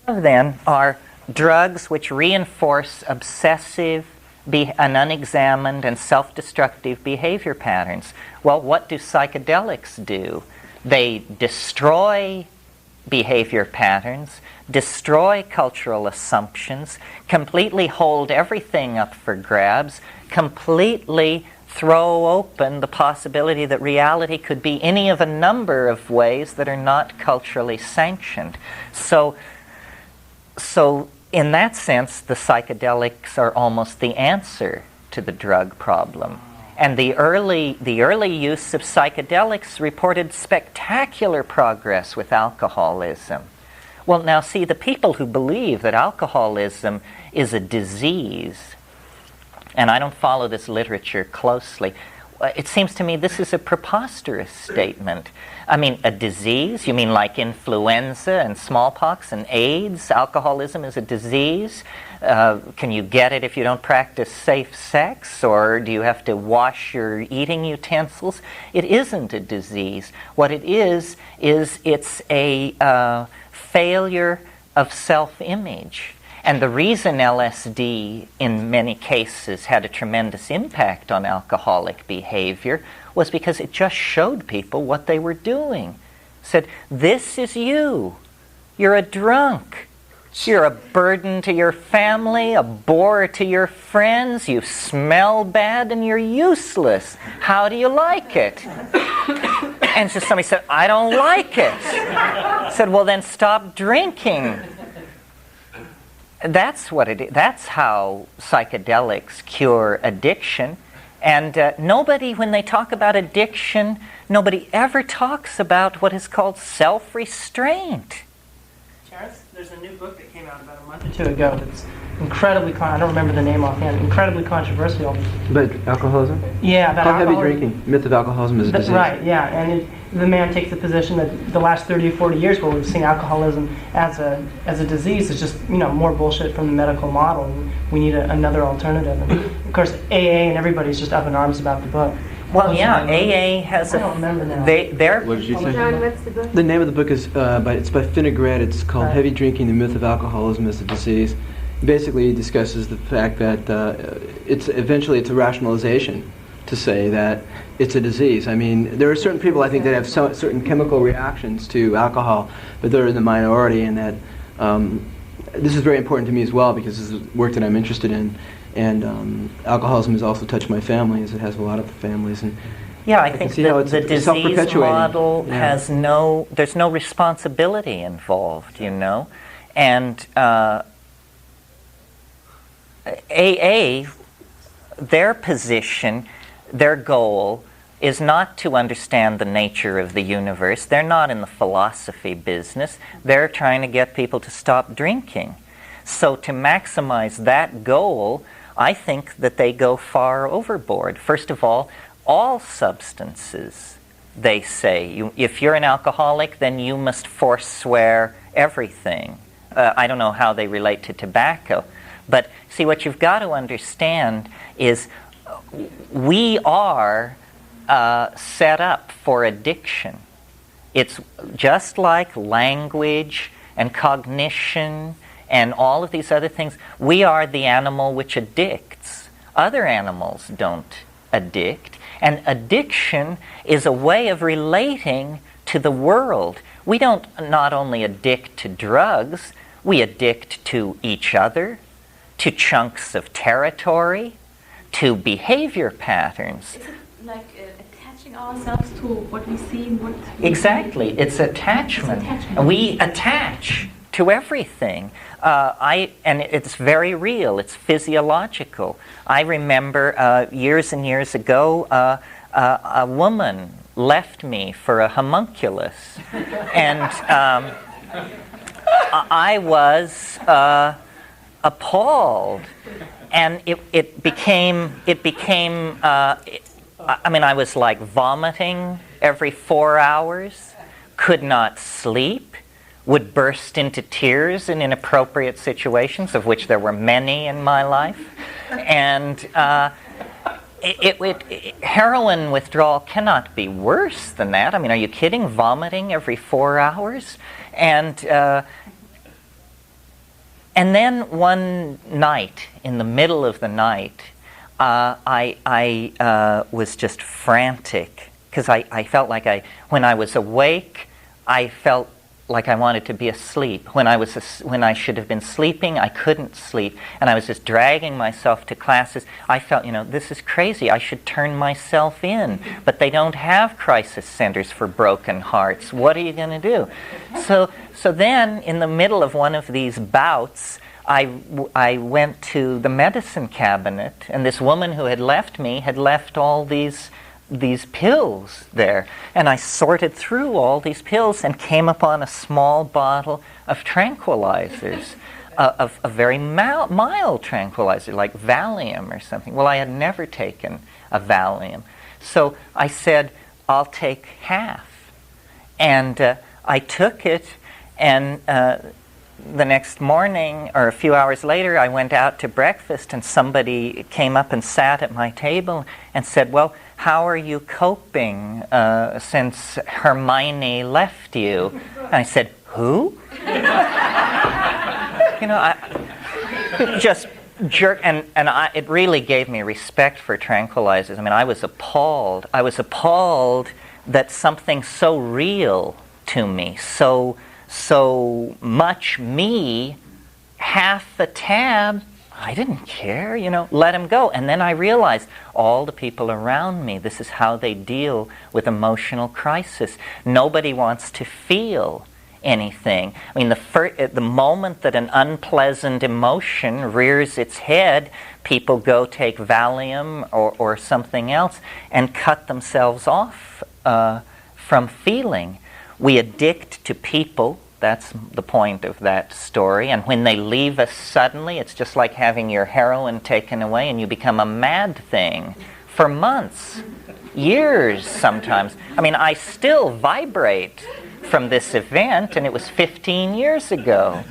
Then are drugs which reinforce obsessive and unexamined and self-destructive behavior patterns. Well, what do psychedelics do? They destroy behavior patterns, destroy cultural assumptions, completely hold everything up for grabs, completely throw open the possibility that reality could be any of a number of ways that are not culturally sanctioned. So in that sense, the psychedelics are almost the answer to the drug problem. And the early use of psychedelics reported spectacular progress with alcoholism. Well, now see, the people who believe that alcoholism is a disease, and I don't follow this literature closely, it seems to me this is a preposterous statement. I mean, a disease? You mean like influenza and smallpox and AIDS? Alcoholism is a disease? Can you get it if you don't practice safe sex? Or do you have to wash your eating utensils? It isn't a disease. What it is it's a failure of self-image. And the reason LSD, in many cases, had a tremendous impact on alcoholic behavior was because it just showed people what they were doing. It said, this is you. You're a drunk. You're a burden to your family, a bore to your friends. You smell bad and you're useless. How do you like it? And so somebody said, I don't like it. I said, well, then stop drinking. That's what it is. That's how psychedelics cure addiction. And nobody, when they talk about addiction, nobody ever talks about what is called self-restraint. Terence, there's a new book that came out about a month or two ago that's incredibly, I don't remember the name offhand, incredibly controversial. But alcoholism? Yeah, about Called alcoholism. Heavy Drinking, Myth of Alcoholism as a Disease. Right, yeah, and the man takes the position that the last 30 or 40 years where we've seen alcoholism as a disease is just, more bullshit from the medical model. And we need another alternative. And of course, AA and everybody's just up in arms about the book. Well, yeah, AA has I don't remember now. What did you say? John, what's the book? The name of the book is it's by Finnegrad. It's called Heavy Drinking, the Myth of Alcoholism as a Disease. Basically, it discusses the fact that it's a rationalization to say that it's a disease. I mean, there are certain people, I think, that have certain chemical reactions to alcohol, but they're in the minority, and that this is very important to me as well because this is work that I'm interested in. And alcoholism has also touched my family, as it has a lot of families. And yeah, I think the disease model has there's no responsibility involved, And AA, their position, their goal is not to understand the nature of the universe. They're not in the philosophy business. They're trying to get people to stop drinking. So to maximize that goal, I think that they go far overboard. First of all substances, they say, if you're an alcoholic, then you must forswear everything. I don't know how they relate to tobacco. But see, what you've got to understand is we are set up for addiction. It's just like language and cognition and all of these other things. We are the animal which addicts. Other animals don't addict. And addiction is a way of relating to the world. We don't not only addict to drugs, we addict to each other, to chunks of territory, to behavior patterns. Is it like attaching ourselves to what we see? Exactly. It's attachment. We attach to everything. And it's very real. It's physiological. I remember years and years ago, a woman left me for a homunculus. And I was appalled. And it became I was like vomiting every 4 hours, could not sleep, would burst into tears in inappropriate situations, of which there were many in my life. And heroin withdrawal cannot be worse than that. I mean, are you kidding? Vomiting every 4 hours? And And then one night, in the middle of the night, I was just frantic because I felt like when I was awake, I felt like I wanted to be asleep. When I should have been sleeping, I couldn't sleep, and I was just dragging myself to classes. I felt, this is crazy. I should turn myself in, but they don't have crisis centers for broken hearts. What are you going to do? So then, in the middle of one of these bouts, I went to the medicine cabinet, and this woman who had left me had left all these pills there. And I sorted through all these pills and came upon a small bottle of tranquilizers, of a very mild tranquilizer, like Valium or something. Well, I had never taken a Valium. So I said, I'll take half. And I took it, and the next morning, or a few hours later, I went out to breakfast, and somebody came up and sat at my table and said, well, how are you coping since Hermione left you? And I said, who? I just jerk, and it really gave me respect for tranquilizers. I mean, I was appalled. I was appalled that something so real to me, so much me, half a tab, I didn't care, let him go. And then I realized all the people around me, this is how they deal with emotional crisis. Nobody wants to feel anything. I mean, the moment that an unpleasant emotion rears its head, people go take Valium or something else and cut themselves off from feeling. We addict to people. That's the point of that story. And when they leave us suddenly, it's just like having your heroin taken away and you become a mad thing for months, years sometimes. I mean, I still vibrate from this event, and it was 15 years ago.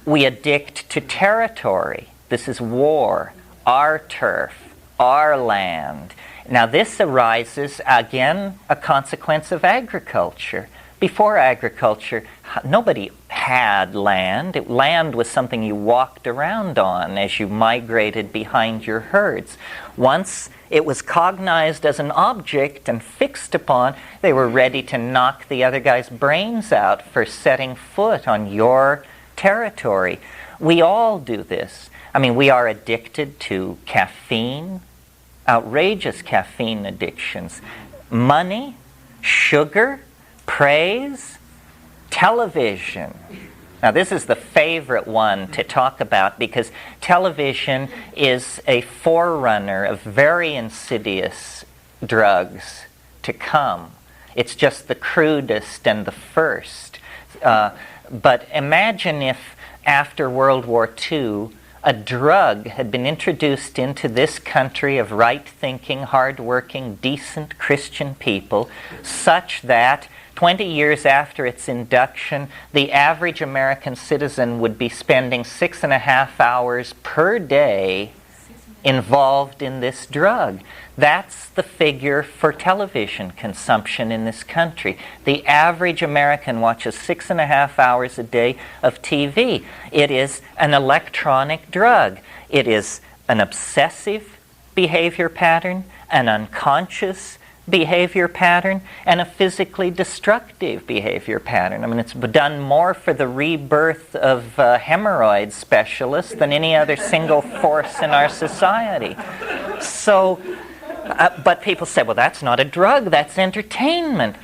We addict to territory. This is war, our turf, our land. Now this arises, again, a consequence of agriculture. Before agriculture, nobody had land. Land was something you walked around on as you migrated behind your herds. Once it was cognized as an object and fixed upon, they were ready to knock the other guy's brains out for setting foot on your territory. We all do this. I mean, we are addicted to caffeine, outrageous caffeine addictions, money, sugar, praise, television. Now this is the favorite one to talk about because television is a forerunner of very insidious drugs to come. It's just the crudest and the first. But imagine if after World War II, a drug had been introduced into this country of right-thinking, hard-working, decent Christian people, such that 20 years after its induction, the average American citizen would be spending 6.5 hours per day involved in this drug. That's the figure for television consumption in this country. The average American watches 6.5 hours a day of TV. It is an electronic drug. It is an obsessive behavior pattern, an unconscious behavior pattern, and a physically destructive behavior pattern. I mean, it's done more for the rebirth of hemorrhoid specialists than any other single force in our society. So, but people say, well, that's not a drug, that's entertainment.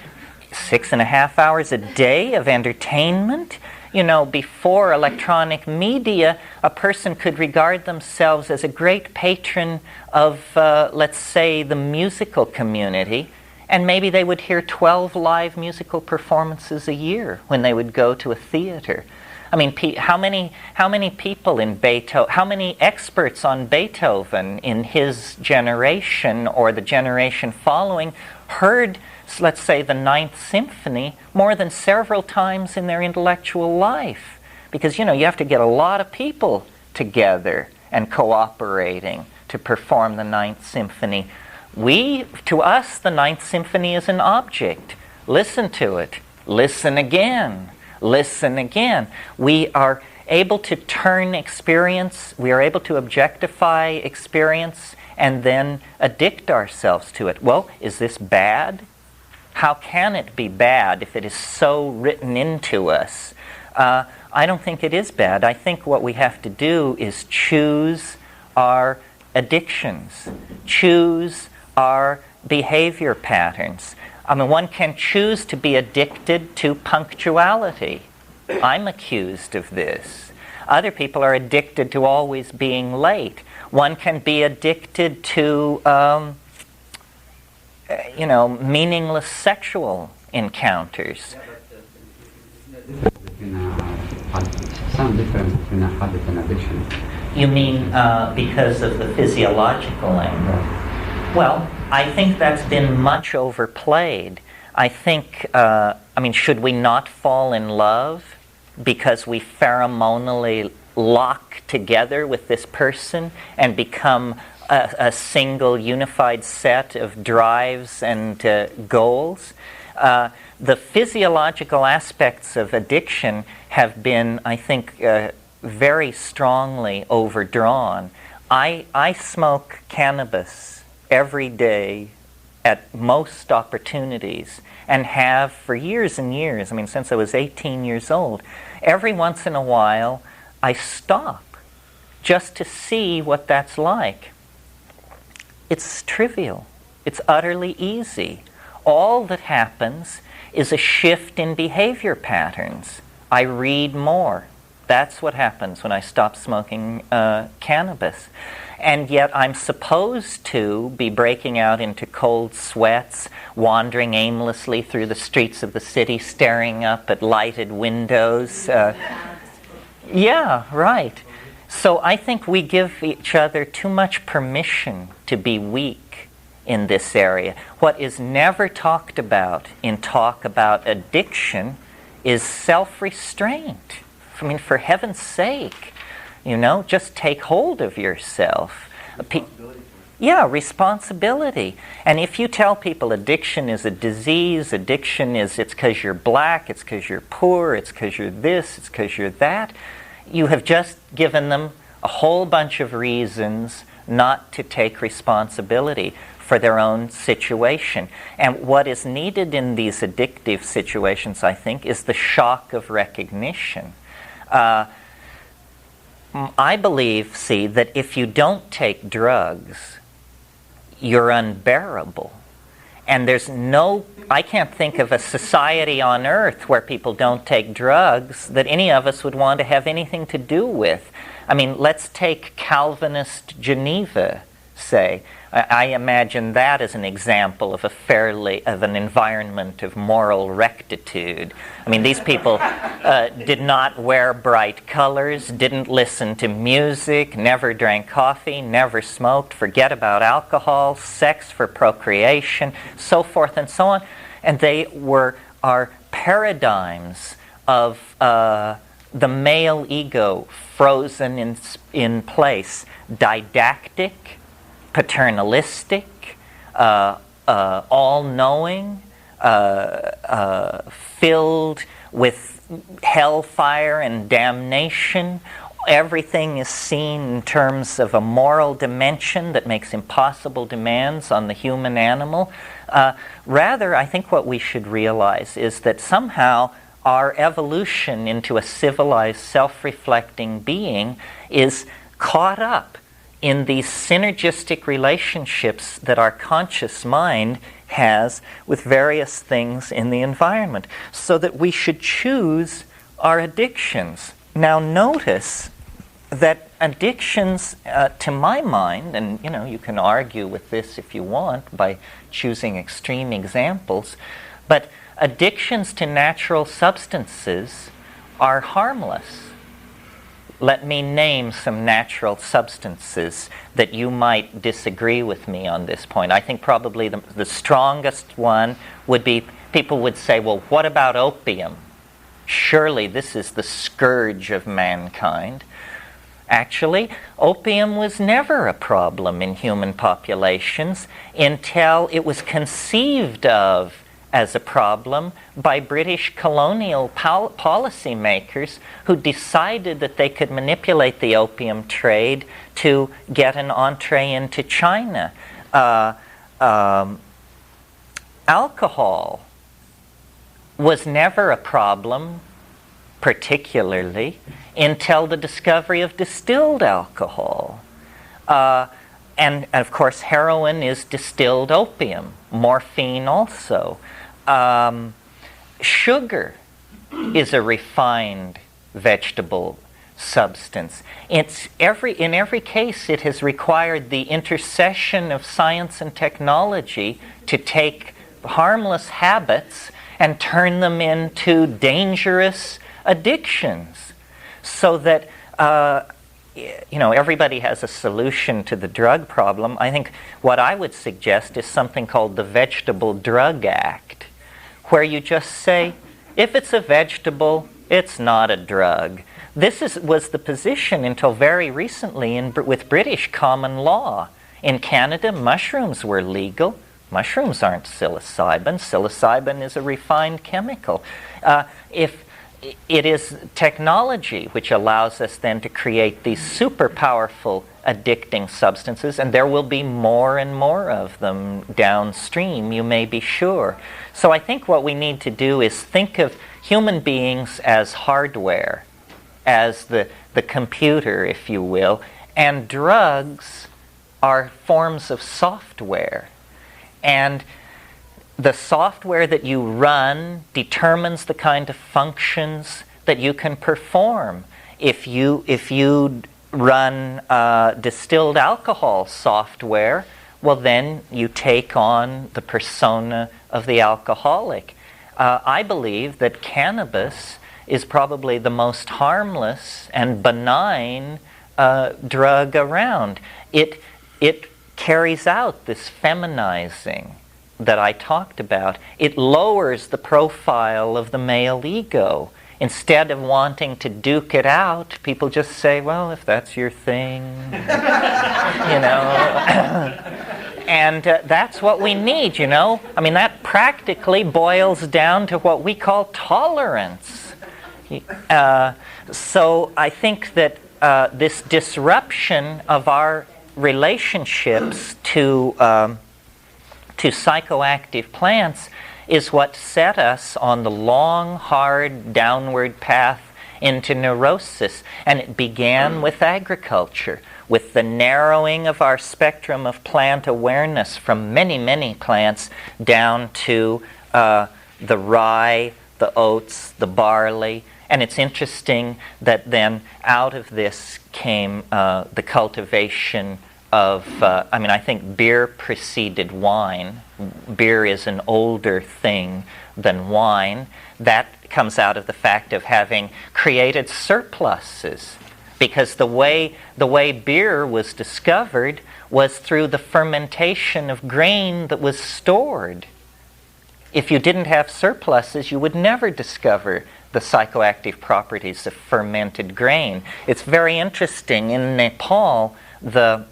6.5 hours a day of entertainment? Before electronic media, a person could regard themselves as a great patron of, let's say, the musical community, and maybe they would hear 12 live musical performances a year when they would go to a theater. I mean, how many people in Beethoven, how many experts on Beethoven in his generation or the generation following heard, let's say, the Ninth Symphony more than several times in their intellectual life? Because, you have to get a lot of people together and cooperating to perform the Ninth Symphony. To us, the Ninth Symphony is an object. Listen to it. Listen again. Listen again. We are able to turn experience, we are able to objectify experience and then addict ourselves to it. Well, is this bad? How can it be bad if it is so written into us? I don't think it is bad. I think what we have to do is choose our addictions, choose our behavior patterns. I mean, one can choose to be addicted to punctuality. I'm accused of this. Other people are addicted to always being late. One can be addicted to, meaningless sexual encounters. Some difference between a habit and addiction. You mean because of the physiological angle? Well, I think that's been much overplayed. I think, should we not fall in love because we pheromonally lock together with this person and become a single unified set of drives and goals? The physiological aspects of addiction have been, I think, very strongly overdrawn. I smoke cannabis every day at most opportunities and have for years and years, since I was 18 years old. Every once in a while, I stop just to see what that's like. It's trivial. It's utterly easy. All that happens is a shift in behavior patterns. I read more. That's what happens when I stop smoking cannabis. And yet I'm supposed to be breaking out into cold sweats, wandering aimlessly through the streets of the city, staring up at lighted windows. Yeah, right. So I think we give each other too much permission to be weak in this area. What is never talked about in talk about addiction is self-restraint. For heaven's sake, just take hold of yourself. Responsibility. And if you tell people addiction is a disease, addiction is it's because you're black, it's because you're poor, it's because you're this, it's because you're that, you have just given them a whole bunch of reasons not to take responsibility for their own situation. And what is needed in these addictive situations, I think, is the shock of recognition. I believe, that if you don't take drugs, you're unbearable. And I can't think of a society on earth where people don't take drugs that any of us would want to have anything to do with. Let's take Calvinist Geneva, say. I imagine that as an example of an environment of moral rectitude. These people did not wear bright colors, didn't listen to music, never drank coffee, never smoked, forget about alcohol, sex for procreation, so forth and so on. And they are paradigms of the male ego frozen in place, didactic, paternalistic, all-knowing, filled with hellfire and damnation. Everything is seen in terms of a moral dimension that makes impossible demands on the human animal. Rather, I think what we should realize is that somehow our evolution into a civilized, self-reflecting being is caught up in these synergistic relationships that our conscious mind has with various things in the environment, so that we should choose our addictions. Now notice that addictions, to my mind, and you can argue with this if you want by choosing extreme examples, but addictions to natural substances are harmless. Let me name some natural substances that you might disagree with me on this point. I think probably the strongest one would be, people would say, well, what about opium? Surely this is the scourge of mankind. Actually, opium was never a problem in human populations until it was conceived of as a problem by British colonial policy makers who decided that they could manipulate the opium trade to get an entree into China. Alcohol was never a problem, particularly, until the discovery of distilled alcohol. And of course, heroin is distilled opium, morphine also. Sugar is a refined vegetable substance. In every case, it has required the intercession of science and technology to take harmless habits and turn them into dangerous addictions, so that everybody has a solution to the drug problem. I think what I would suggest is something called the Vegetable Drug Act, where you just say, if it's a vegetable, it's not a drug. This was the position until very recently with British common law. In Canada, mushrooms were legal. Mushrooms aren't psilocybin. Psilocybin is a refined chemical. If it is technology which allows us then to create these super powerful addicting substances, and there will be more and more of them downstream, you may be sure. So I think what we need to do is think of human beings as hardware, as the computer, if you will, and drugs are forms of software. And the software that you run determines the kind of functions that you can perform. If you run distilled alcohol software, well, then you take on the persona of the alcoholic. I believe that cannabis is probably the most harmless and benign drug around. It carries out this feminizing that I talked about. It lowers the profile of the male ego. Instead of wanting to duke it out, people just say, well, if that's your thing, And that's what we need, I mean, that practically boils down to what we call tolerance. So I think that this disruption of our relationships to psychoactive plants is what set us on the long, hard, downward path into neurosis. And it began with agriculture, with the narrowing of our spectrum of plant awareness from many, many plants down to the rye, the oats, the barley. And it's interesting that then out of this came the cultivation of, I think beer preceded wine. Beer is an older thing than wine. That comes out of the fact of having created surpluses. Because the way beer was discovered was through the fermentation of grain that was stored. If you didn't have surpluses, you would never discover the psychoactive properties of fermented grain. It's very interesting. In Nepal, the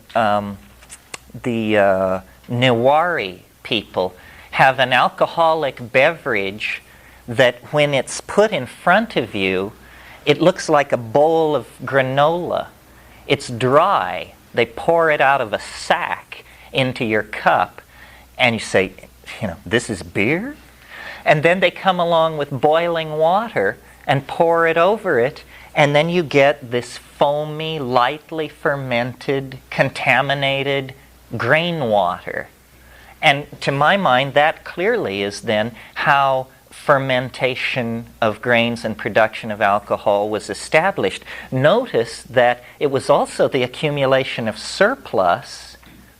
Newari people have an alcoholic beverage that when it's put in front of you, it looks like a bowl of granola. It's dry. They pour it out of a sack into your cup, and you say, this is beer? And then they come along with boiling water and pour it over it, and then you get this foamy, lightly fermented, contaminated grain water. And to my mind, that clearly is then how fermentation of grains and production of alcohol was established. Notice that it was also the accumulation of surplus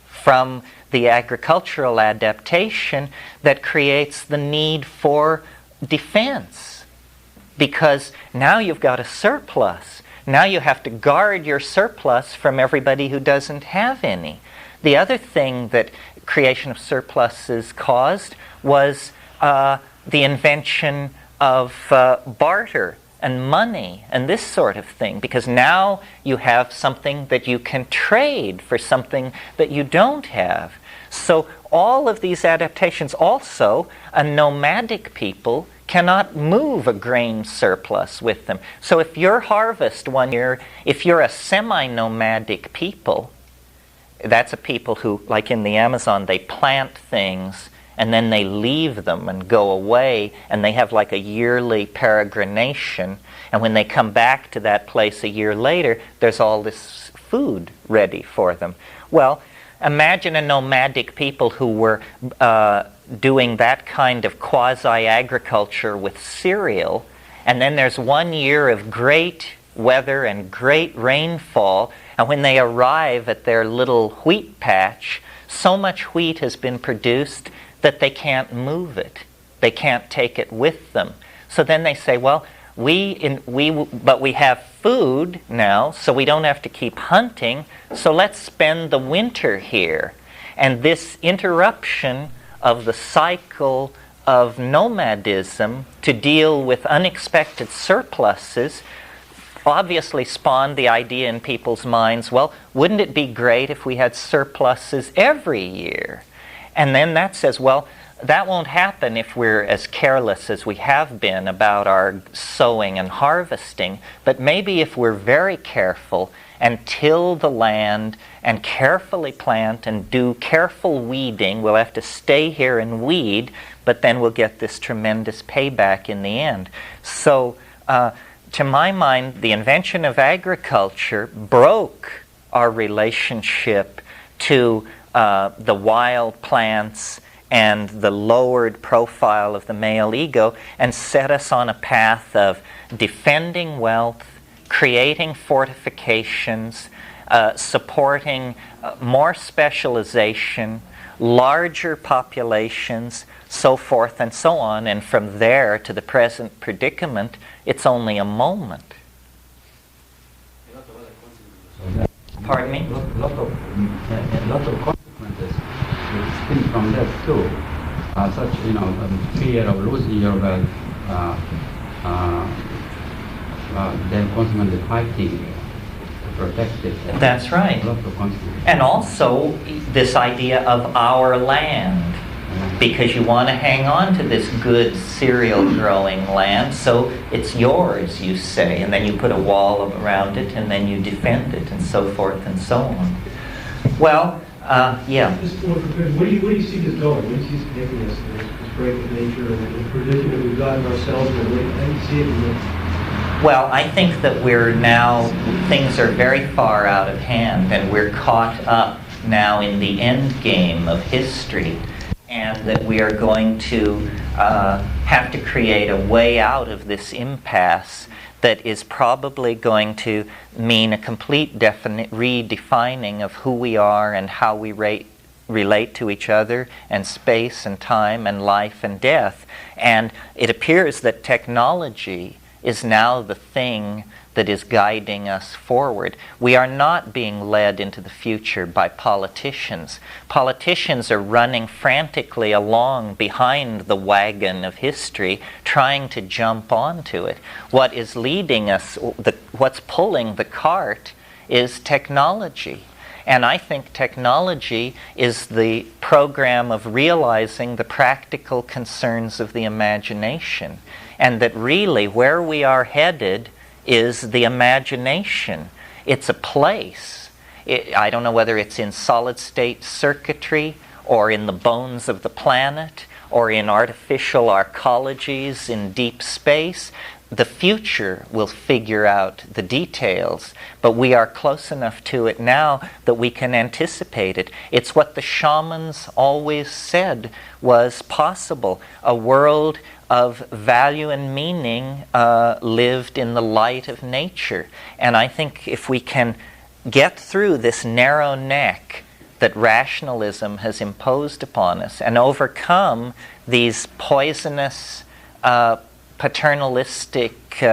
from the agricultural adaptation that creates the need for defense. Because now you've got a surplus. Now you have to guard your surplus from everybody who doesn't have any. The other thing that creation of surpluses caused was the invention of barter and money and this sort of thing, because now you have something that you can trade for something that you don't have. So all of these adaptations, also a nomadic people cannot move a grain surplus with them. So if your harvest one year, if you're a semi-nomadic people, that's a people who, like in the Amazon, they plant things and then they leave them and go away, and they have like a yearly peregrination, and when they come back to that place a year later, there's all this food ready for them. Well, imagine a nomadic people who were doing that kind of quasi-agriculture with cereal, and then there's 1 year of great weather and great rainfall, and when they arrive at their little wheat patch, so much wheat has been produced that they can't move it. They can't take it with them. So then they say, well, but we have food now, so we don't have to keep hunting, so let's spend the winter here. And this interruption of the cycle of nomadism to deal with unexpected surpluses obviously spawned the idea in people's minds, well, wouldn't it be great if we had surpluses every year? And then that says, well, that won't happen if we're as careless as we have been about our sowing and harvesting, but maybe if we're very careful and till the land and carefully plant and do careful weeding, we'll have to stay here and weed, but then we'll get this tremendous payback in the end. So, to my mind, the invention of agriculture broke our relationship to the wild plants and the lowered profile of the male ego, and set us on a path of defending wealth, creating fortifications, supporting more specialization, larger populations, so forth and so on. And from there to the present predicament, it's only a moment. Pardon me? A lot of consequences will stem from that too. Such, fear of losing your wealth, then consequently fighting to protect it. That's right. A lot of consequences. And also this idea of our land, because you want to hang on to this good cereal growing land, so it's yours, you say, and then you put a wall around it, and then you defend it, and so forth and so on. Well, yeah. Just more prepared. Where do you see this going? Where do you see this connecting us to this break with nature and the predicament we've gotten ourselves in? How do you see it? Well, I think that things are very far out of hand, and we're caught up now in the end game of history, and that we are going to have to create a way out of this impasse that is probably going to mean a complete redefining of who we are and how we relate to each other, and space and time and life and death. And it appears that technology is now the thing that is guiding us forward. We are not being led into the future by politicians. Politicians are running frantically along behind the wagon of history, trying to jump onto it. What is leading us, what's pulling the cart, is technology. And I think technology is the program of realizing the practical concerns of the imagination. And that really where we are headed is the imagination. It's a place. I don't know whether it's in solid-state circuitry or in the bones of the planet or in artificial arcologies in deep space. The future will figure out the details, but we are close enough to it now that we can anticipate it. It's what the shamans always said was possible. A world of value and meaning lived in the light of nature. And I think if we can get through this narrow neck that rationalism has imposed upon us and overcome these poisonous paternalistic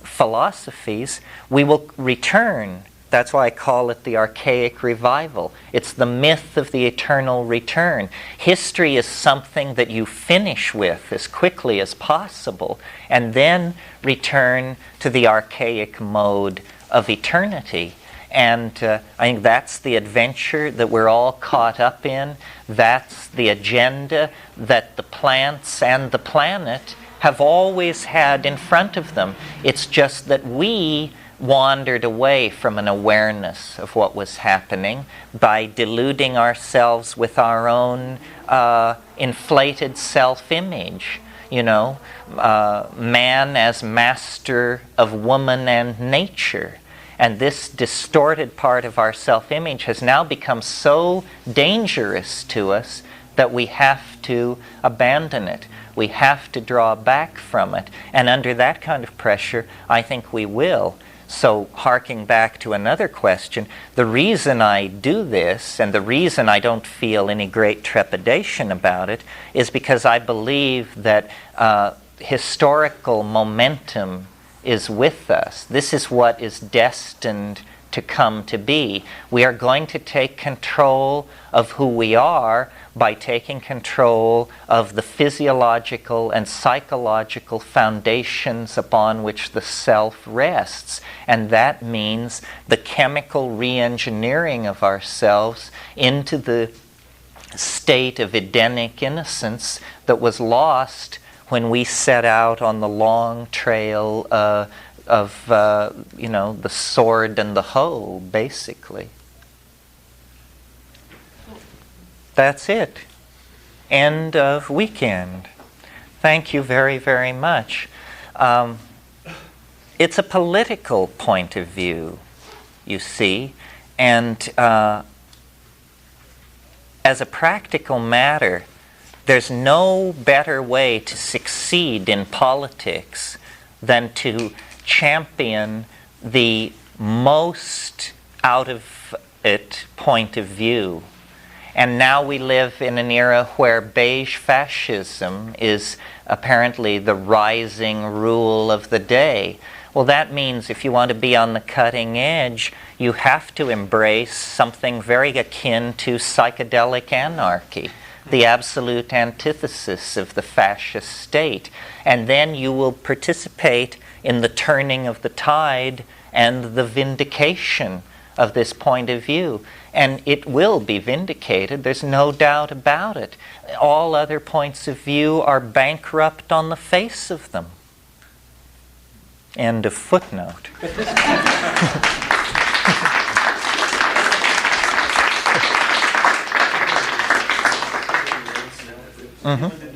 philosophies, we will return. That's why I call it the archaic revival. It's the myth of the eternal return. History is something that you finish with as quickly as possible and then return to the archaic mode of eternity. And I think that's the adventure that we're all caught up in. That's the agenda that the plants and the planet have always had in front of them. It's just that we wandered away from an awareness of what was happening by deluding ourselves with our own inflated self-image. You know, man as master of woman and nature. And this distorted part of our self-image has now become so dangerous to us that we have to abandon it. We have to draw back from it. And under that kind of pressure, I think we will. So, harking back to another question, the reason I do this and the reason I don't feel any great trepidation about it is because I believe that historical momentum is with us. This is what is destined to come to be. We are going to take control of who we are by taking control of the physiological and psychological foundations upon which the self rests. And that means the chemical re-engineering of ourselves into the state of Edenic innocence that was lost when we set out on the long trail of the sword and the hoe, basically. That's it. End of weekend. Thank you very, very much. It's a political point of view, you see, and as a practical matter, there's no better way to succeed in politics than to champion the most out of it point of view. And now we live in an era where beige fascism is apparently the rising rule of the day. Well, that means if you want to be on the cutting edge, you have to embrace something very akin to psychedelic anarchy, the absolute antithesis of the fascist state. And then you will participate in the turning of the tide and the vindication of this point of view. And it will be vindicated, there's no doubt about it. All other points of view are bankrupt on the face of them. End of footnote. Mm-hmm.